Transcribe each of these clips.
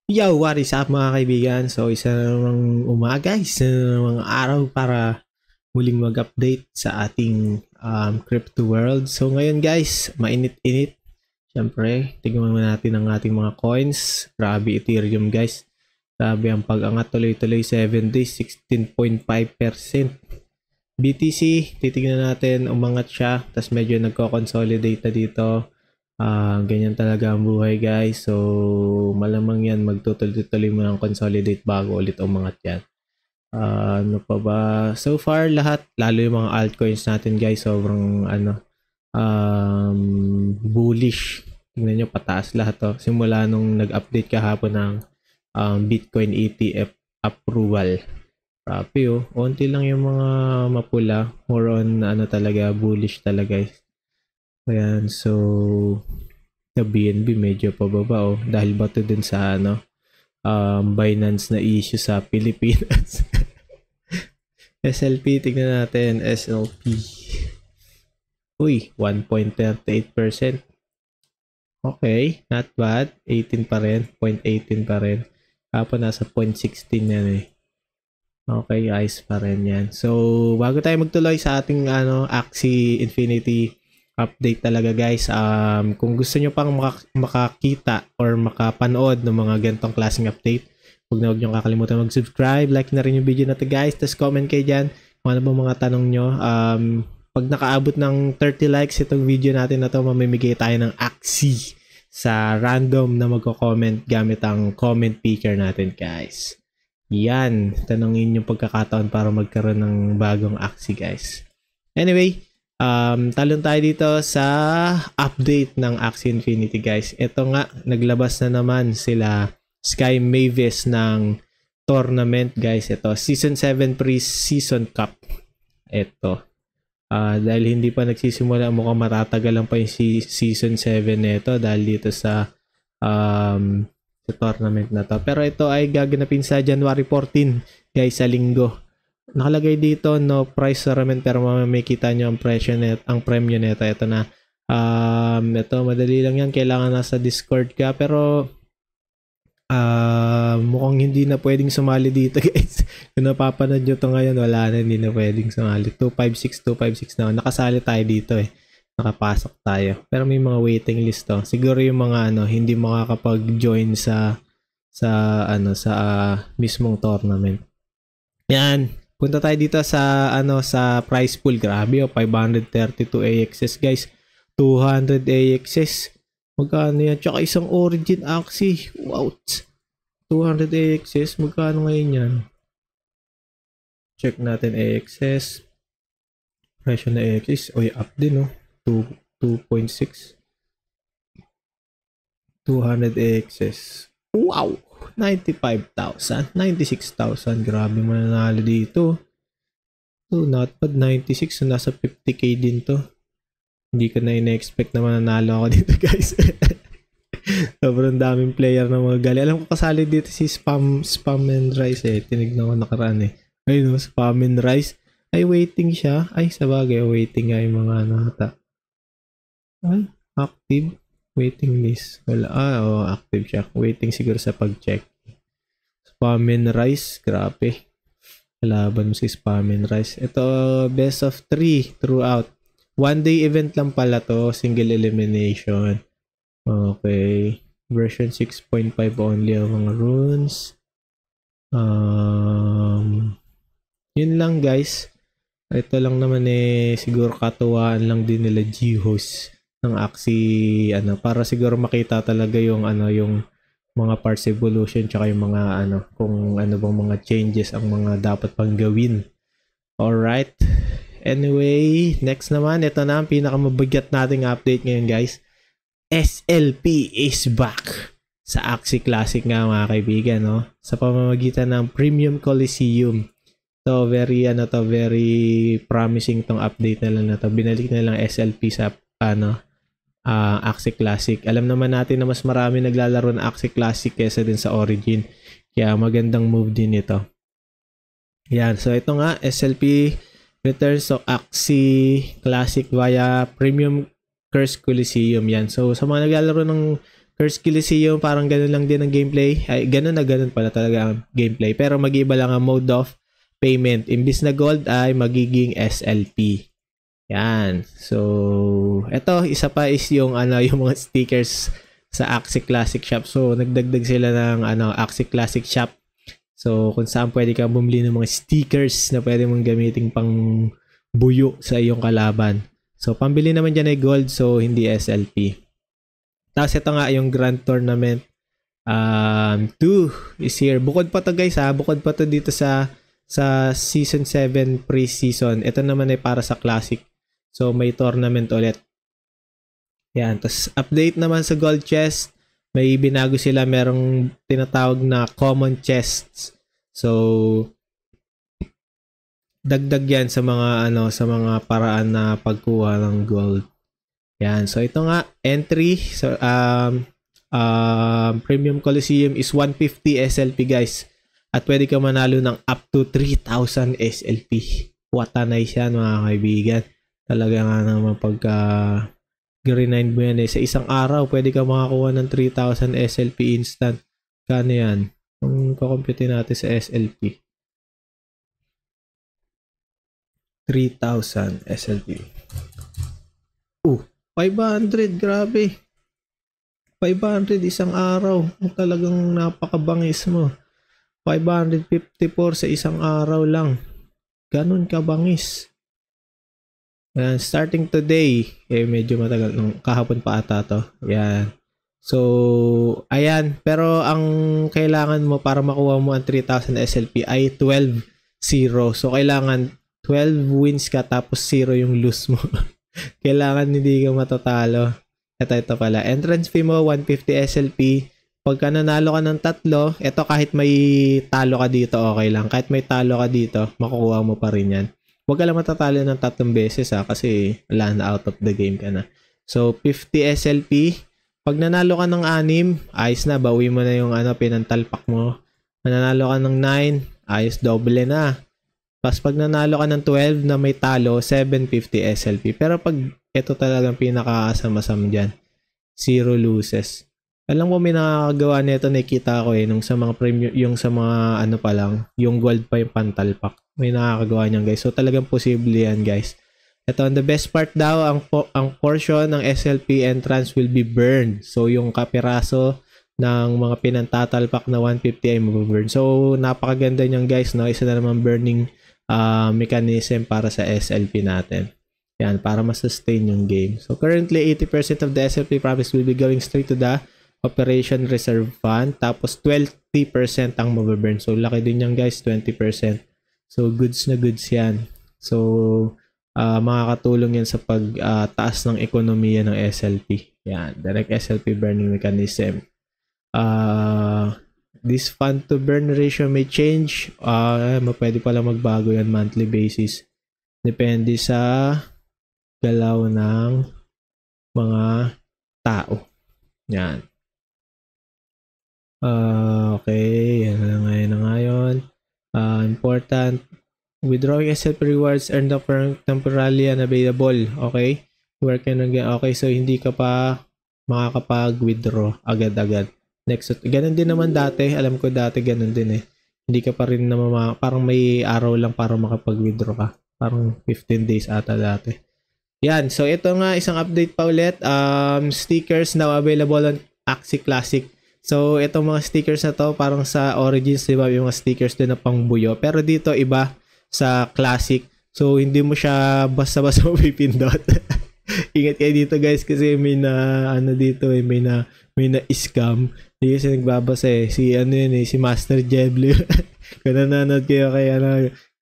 Yo, what is up mga kaibigan? So, isa na namang umaga, isa na namang araw para muling mag-update sa ating crypto world. So, ngayon guys, mainit-init. Siyempre, tingnan muna natin ang ating mga coins. Grabe Ethereum guys. Grabe ang pag-angat tuloy-tuloy 7 days, 16.5%. BTC, titignan natin, umangat siya. Tapos medyo nagko-consolidate na dito. Ganyan talaga ang buhay guys. So, malamang yan magtutuloy-tuloy mo ng consolidate bago ulit umangat yan. Ano pa ba? So far, lahat, lalo yung mga altcoins natin guys, sobrang bullish. Tingnan nyo, pataas lahat to. Simula nung nag-update kahapon ng Bitcoin ETF approval. Grabe oh. Onti lang yung mga mapula. More on talaga, bullish talaga guys. Ayan, so sa BNB medyo pababa oh. Dahil ba to din sa Binance na issue sa Pilipinas. SLP, tignan natin. SLP. Uy, 1.38%. Okay, not bad. 18 pa rin. 0.18 pa rin. Kapag nasa 0.16 yan eh. Okay, ayos pa rin yan. So, bago tayo magtuloy sa ating Axie Infinity update talaga guys, kung gusto nyo pang makakita or makapanood ng mga ganitong klaseng update, huwag nyo kakalimutan mag-subscribe, like na rin yung video na to guys, tapos comment kayo dyan kung ano ba mga tanong nyo. Pag nakaabot ng 30 likes itong video natin na to, mamimigay tayo ng Axie sa random na magko-comment gamit ang comment picker natin guys. Yan, tanongin yung pagkakataon para magkaroon ng bagong Axie guys. Anyway, talon tayo dito sa update ng Axie Infinity guys. Ito nga, naglabas na naman sila Sky Mavis ng tournament guys. Ito, Season 7 Pre-Season Cup. Ito. Dahil hindi pa nagsisimula, mukhang matatagal lang pa yung Season 7 nito dahil dito sa tournament na to. Pero ito ay gaganapin sa January 14 guys, sa linggo. Nakalagay dito no price tournament, pero makikita nyo ang presyo net, ang premyo nito. Ito na. Ito madali lang yan, kailangan nasa Discord ka, pero mukhang hindi na pwedeng sumali dito guys. Kung napapanood nyo to ngayon, wala na, hindi na pwedeng sumali. 256 na. Nakasali tayo dito eh. Nakapasok tayo. Pero may mga waiting list to. Siguro yung mga hindi makakapag-join sa mismong tournament. Yan. Punta tayo dito sa sa prize pool. Grabe oh, 532 AXS guys. 200 AXS. Magkano yan? Tsaka isang origin Axie. Wow. 200 AXS. Magkano ngayon yan? Check natin AXS. Presyo na AXS. Oy, up din oh. 2.6. 200 AXS. Wow. 95,000. 96,000. Grabe mananalo dito. So, not bad. 96. So, nasa 50k din to. Hindi ko na ina-expect na mananalo ako dito guys. Sobrang daming player na mga gali. Alam ko kasali dito si Spam and Rice eh. Tinignan ko nakaraan eh. Ayun, Spam and Rice. Ay, waiting siya. Ay, sabagay. Waiting nga yung mga hata. Ay, active. Waiting list. Wala. Active siya. Waiting siguro sa pag-check. Spam and Rice. Grabe. Laban mo si Spam and Rice. Ito, best of 3 throughout. One day event lang pala to. Single elimination. Okay. Version 6.5 only ang mga runes. Yun lang guys. Ito lang naman eh. Siguro katuwaan lang din nila G-host ng Axie. Para siguro makita talaga yung yung mga parts evolution tsaka yung mga kung ano bang mga changes ang mga dapat pang gawin. Alright. Anyway, next naman, ito na ang pinakamabigat nating update ngayon guys. SLP is back sa Axie Classic nga mga kaibigan, no? Sa pamamagitan ng Premium Coliseum. So, very promising tong update na to. Binalik na lang SLP sa Axie Classic. Alam naman natin na mas marami naglalaro ng Axie Classic kaysa din sa Origin. Kaya magandang move din ito. Yan, so ito nga, SLP returns of Axie Classic via Premium Curse Coliseum. Yan. So, sa mga naglalaro ng Curse Coliseum, parang ganun lang din ang gameplay. Ay, ganun na ganun pala talaga ang gameplay. Pero mag-iba lang ang mode of payment. Imbis na gold ay magiging SLP. Yan. So, eto, isa pa is yung yung mga stickers sa Axie Classic Shop. So, nagdagdag sila ng Axie Classic Shop. So, kung saan pwede kang bumili ng mga stickers na pwede mong gamitin pang buyo sa iyong kalaban. So, pambili naman dyan ay gold, so hindi SLP. Tapos ito nga yung Grand Tournament 2 is here. Bukod pa to guys bukod pa to dito sa Season 7 pre-season. Ito naman ay para sa Classic. So, may tournament ulit. Yan. Tapos, update naman sa gold chest. May binago sila. Merong tinatawag na common chests. So, dagdag yan sa mga sa mga paraan na pagkuha ng gold. Yan. So, ito nga, entry. So, Premium Coliseum is 150 SLP, guys. At pwede ka manalo ng up to 3,000 SLP. What a nice yan, mga kaibigan. Talaga nga naman pagka grind mo yan sa isang araw, pwede ka makakuha ng 3,000 SLP instant. Kano yan? Kung kukumpute natin sa SLP. 3,000 SLP. 500, grabe. 500 isang araw. Talagang napakabangis mo. 554 sa isang araw lang. Ganun kabangis. Ayan, starting today, medyo matagal, kahapon pa ata to. Ayan. So, ayan. Pero ang kailangan mo para makuha mo ang 3,000 SLP ay 12-0. So, kailangan 12 wins ka tapos 0 yung lose mo. Kailangan hindi ka matatalo. Ito pala. Entrance fee mo, 150 SLP. Pagka nanalo ka ng 3, ito kahit may talo ka dito, okay lang. Kahit may talo ka dito, makukuha mo pa rin yan. Huwag ka lang matatalo ng 3 beses kasi wala na, out of the game ka na. So, 50 SLP. Pag nanalo ka ng 6, ayos na, bawi mo na yung pinantalpak mo. Nanalo ka ng 9, ayos, doble na. Tapos pag nanalo ka ng 12 na may talo, 750 SLP. Pero pag ito talagang pinaka-asam-asam dyan, 0 loses. Alam mo, may nakakagawa nito, nakikita ko nung sa mga premium, yung sa mga pa lang, yung gold pa yung pantalpak. May nakakagawa niyan, guys. So, talagang posible yan, guys. Ito, the best part daw, ang portion ng SLP entrance will be burned. So, yung kapiraso ng mga pinantatalpak na 150 ay mababurn. So, napakaganda niyan, guys, no? Isa na naman burning mechanism para sa SLP natin. Yan, para ma-sustain yung game. So, currently, 80% of the SLP profits will be going straight to the Operation Reserve Fund. Tapos, 20% ang mababurn. So, laki din yan, guys, 20%. So, goods na goods yan. So, makakatulong yan sa pagtaas ng ekonomiya ng SLP. Yan, direct SLP burning mechanism. This fund to burn ratio may change. Pwede pala magbago yan monthly basis. Depende sa galaw ng mga tao. Yan. Okay. Yan na ngayon. Important. Withdrawing SLP rewards earned temporarily unavailable. Okay. Okay, so hindi ka pa makakapag-withdraw agad-agad. Next, ganun din naman dati. Alam ko dati ganun din Hindi ka pa rin parang may araw lang para makapag-withdraw ka. Parang 15 days ata dati. Yan. So, ito nga, isang update pa ulit. Stickers now available on Axie Classic. So, itong mga stickers na to, parang sa Origins, diba, yung mga stickers din na pangbuyo. Pero dito, iba sa Classic. So, hindi mo siya basta-basta mapipindot. Ingat kayo dito, guys, kasi may na, may na scam. Hindi kasi nagbabasa Si, si Master Jeblo. Kung nanonood kayo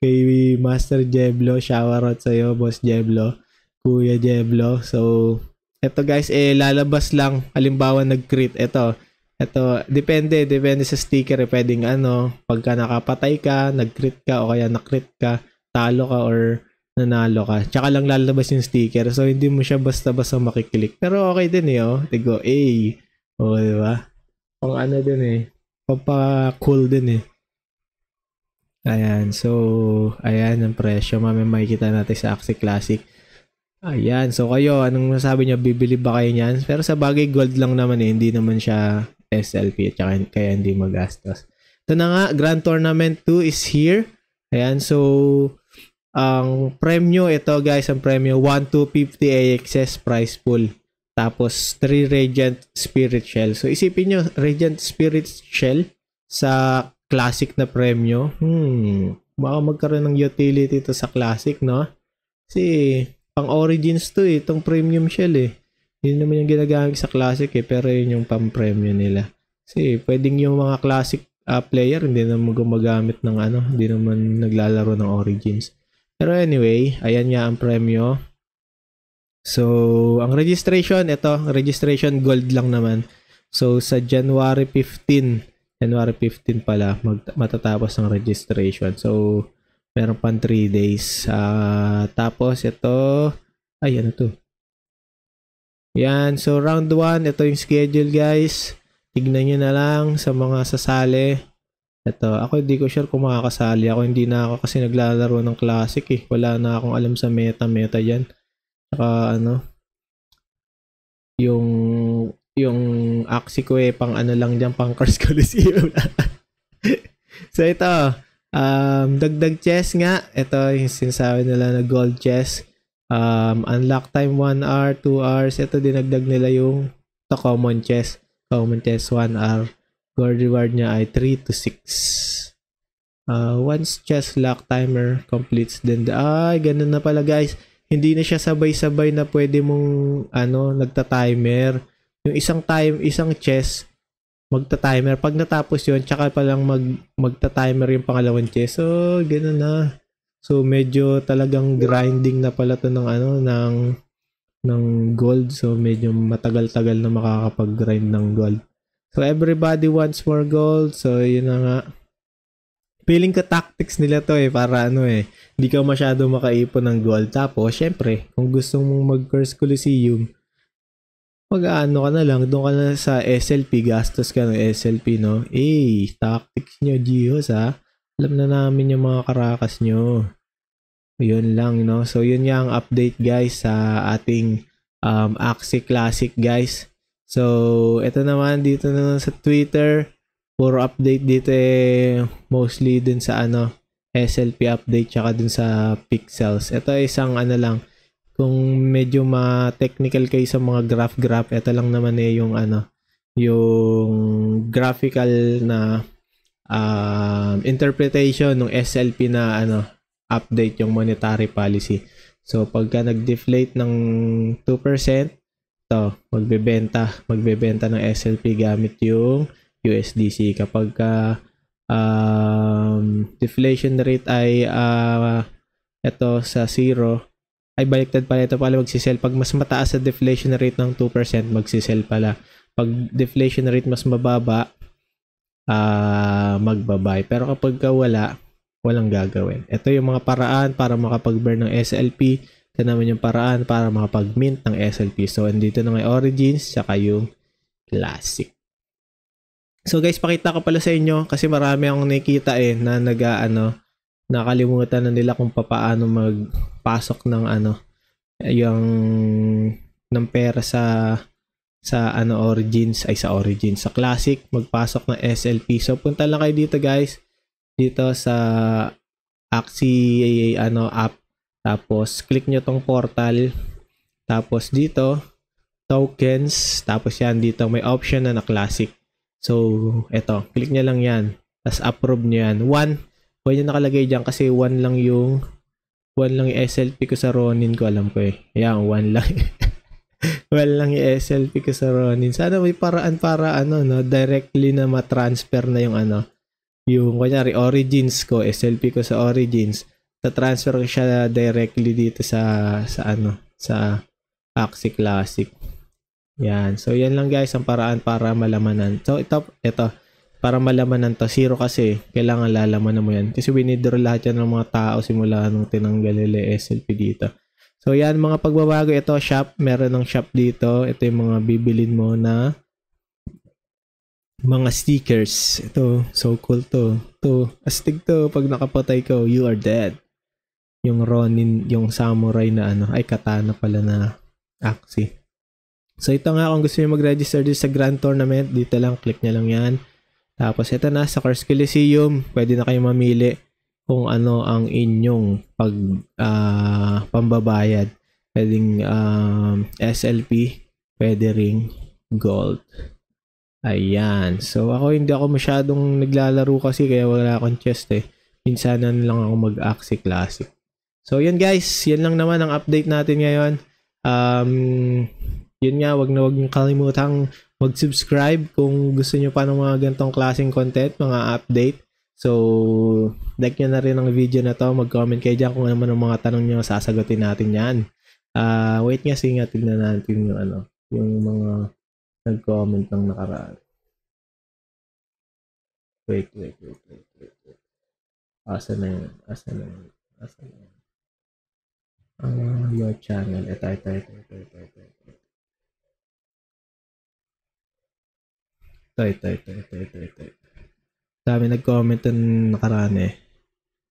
kay Master Jeblo, shower out sa'yo, Boss Jeblo, Kuya Jeblo. So, eto guys, lalabas lang. Halimbawa, nag-crit. Ito, depende sa sticker. Pwedeng pagka nakapatay ka, nag-crit ka, o kaya na-crit ka, talo ka, or nanalo ka. Tsaka lang lalabas yung sticker. So, hindi mo siya basta-basta makiklik. Pero okay din Tigo, diba? Pang din pampa-cool din Ayan. So, ayan ang presyo. Makikita natin sa Axie Classic. Ayan, so kayo, anong masasabi niyo? Bibili ba kayo niyan? Pero sa bagay, gold lang naman eh. Hindi naman siya SLP at kaya hindi magastos. Ito na nga, Grand Tournament 2 is here. Ayan, so ang premyo, ito guys, ang premyo 1,250 AXS prize pool. Tapos 3 Radiant Spirit Shell. So isipin nyo, Radiant Spirit Shell sa classic na premyo. Baka magkaroon ng utility to sa classic, no? Kasi pang origins to eh, itong premium shell eh. Yun naman yung ginagamit sa classic eh, pero yun yung pang premium nila. Kasi pwedeng yung mga classic player hindi naman gumagamit ng hindi naman naglalaro ng origins. Pero anyway, ayan nga ang premyo. So, ang registration, registration gold lang naman. So, sa January 15 pala, matatapos ang registration. So, meron pang 3 days. Tapos, ito, ano to? Yan, so round 1, ito yung schedule guys. Tignan nyo na lang sa mga sasali. Ito, ako hindi ko sure kung makakasali ako. Hindi na ako kasi naglalaro ng classic eh. Wala na akong alam sa meta dyan. Saka yung Axie ko eh, pang lang dyan, pang Cars Coliseum. So ito, dagdag chest nga. Ito yung sinasabi nila na gold chest. Unlock time 1 hour, 2 hours. Ito dinagdag nila yung common chest. Common chest 1 hour. Gold reward niya ay 3 to 6. Once chest lock timer completes, then ganun na pala guys. Hindi na siya sabay-sabay na pwede mong nagta-timer. Yung isang chest magta-timer. Pag natapos yun, tsaka pa lang magta-timer yung pangalawang chest. So, ganun na. So, medyo talagang grinding na pala to ng gold. So, medyo matagal-tagal na makakapag-grind ng gold. So, everybody wants more gold. So, yun na nga. Feeling ko tactics nila to para hindi ka masyado makaipon ng gold. Tapos, syempre, kung gusto mong mag-Curse Coliseum, mag-ano ka na lang, doon ka na sa SLP, gastos ka ng SLP, no? Tactics nyo, Gihos, ha? Alam na namin yung mga karakas nyo. Yun lang, no? So, yun yung update, guys, sa ating Axie Classic, guys. So, ito naman, dito na sa Twitter. Puro update dito mostly dun sa SLP update, tsaka dun sa pixels. Ito isang lang. Kung medyo ma-technical kayo sa mga graph, ito lang naman yung yung graphical na interpretation ng SLP na update yung monetary policy. So pagka nag-deflate ng 2%, magbebenta ng SLP gamit yung USDC. Kapag deflation rate ay ito sa 0, ay baliktad pala, ito pala magsisell. Pag mas mataas sa deflation rate ng 2%, magsisell pala. Pag deflation rate mas mababa, magbabay. Pero kapag walang gagawin. Ito yung mga paraan para makapag-burn ng SLP. Ito naman yung paraan para makapag-mint ng SLP. So, andito na may origins, saka yung classic. So guys, pakita ko pala sa inyo kasi marami akong nakikita na nakalimutan na nila kung paano magpasok ng yung ng pera sa origins, sa classic, magpasok ng SLP. So punta lang kayo dito guys, dito sa Axie app, tapos click nyo tong portal, tapos dito tokens, tapos yan dito may option na classic. So eto, click nyo lang yan, tapos approve nyo yan. 1 nyo nakalagay dyan kasi 1 lang yung SLP ko sa Ronin ko, alam ko yan, 1 lang. 1 lang yung SLP ko sa Ronin. Sana may paraan para directly na ma-transfer na yung yung kunyari origins ko, SLP ko sa origins, ta-transfer ko siya directly dito sa Axie Classic. Yan. So yan lang guys ang paraan para malamanan. So ito para malamanan to, 0 kasi kailangan lalaman mo yan. Kasi winidraw lahat yan ng mga tao simula nung tinanggal nila SLP dito. So yan mga pagbabago. Ito shop, meron ng shop dito. Ito yung mga bibilin mo na mga stickers. Ito, so cool to. Ito, astig to. Pag nakapatay ko, you are dead. yung Ronin, yung samurai na ano, ay katana pala na Axie. So ito nga, kung gusto niyo mag-register dito sa Grand Tournament, dito lang, click nyo lang yan. Tapos ito na, sa Cars Coliseum, pwede na kayo mamili kung ano ang inyong pambabayad. Pwedeng SLP, pwede ring gold. Ayan. So ako hindi ako masyadong naglalaro kasi kaya wala akong chest eh. Minsanan lang ako mag-Axie Classic. So yun guys, yan lang naman ang update natin ngayon. Yun nga, wag niyo kalimutang mag-subscribe kung gusto niyo pa ng mga ganitong klaseng content, mga update. So, like nyo na rin ang video na to. Mag-comment kayo dyan kung ano man ang mga tanong nyo, sasagutin natin yan. Wait nga, sige nga, tignan natin yung ano, yung mga nag-comment ng nakaraan. Wait. Asa na yun? Your channel. Ito. Dami nag-comment ng nakaraan eh.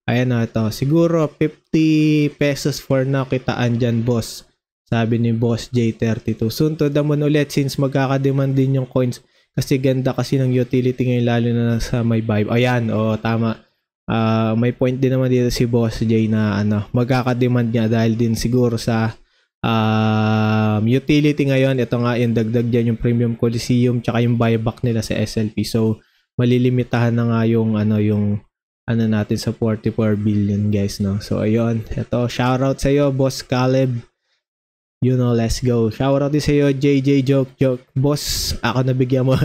Ayan na ito. Siguro 50 pesos for now kitaan dyan, boss. Sabi ni Boss J32. Soon to the moon ulit since magkakademand din yung coins. Kasi ganda kasi ng utility ngayon lalo na sa may vibe. Ayan, tama. May point din naman dito si Boss J na ano, magkakademand niya dahil din siguro sa utility ngayon. Ito nga yung dagdag dyan yung Premium Coliseum tsaka yung buyback nila sa SLP. So, malilimitahan na nga yung ano natin sa 44 billion guys, no? So, ayun. Ito, shoutout sa iyo, Boss Caleb. You know, let's go. Shoutout din sa iyo, JJ Joke. Boss, ako nabigyan mo.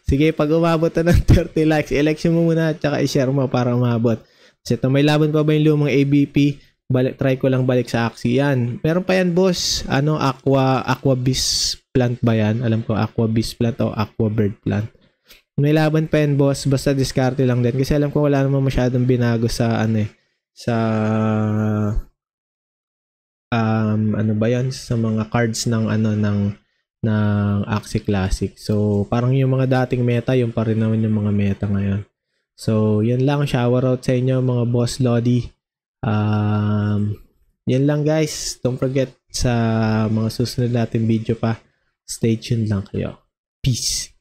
Sige, pag umabot na ng 30 likes, election mo muna at saka i-share mo para umabot. Kasi ito, may laban pa ba yung lumang ABP? Try ko lang balik sa Axie. Yan. Meron pa yan, boss. Ano, Aqua Beast plant ba yan? Alam ko, Aqua Beast plant o Aqua Bird plant. May laban pa yan, boss. Basta diskarte lang din. Kasi alam ko wala naman masyadong binago sa ano ba yan? Sa mga cards ng Axie Classic. So, parang yung mga dating meta, yung pa rin naman yung mga meta ngayon. So, yan lang. Shoutout sa inyo, mga Boss Lodi. Yan lang, guys. Don't forget sa mga susunod natin video pa. Stay tuned lang kayo. Peace.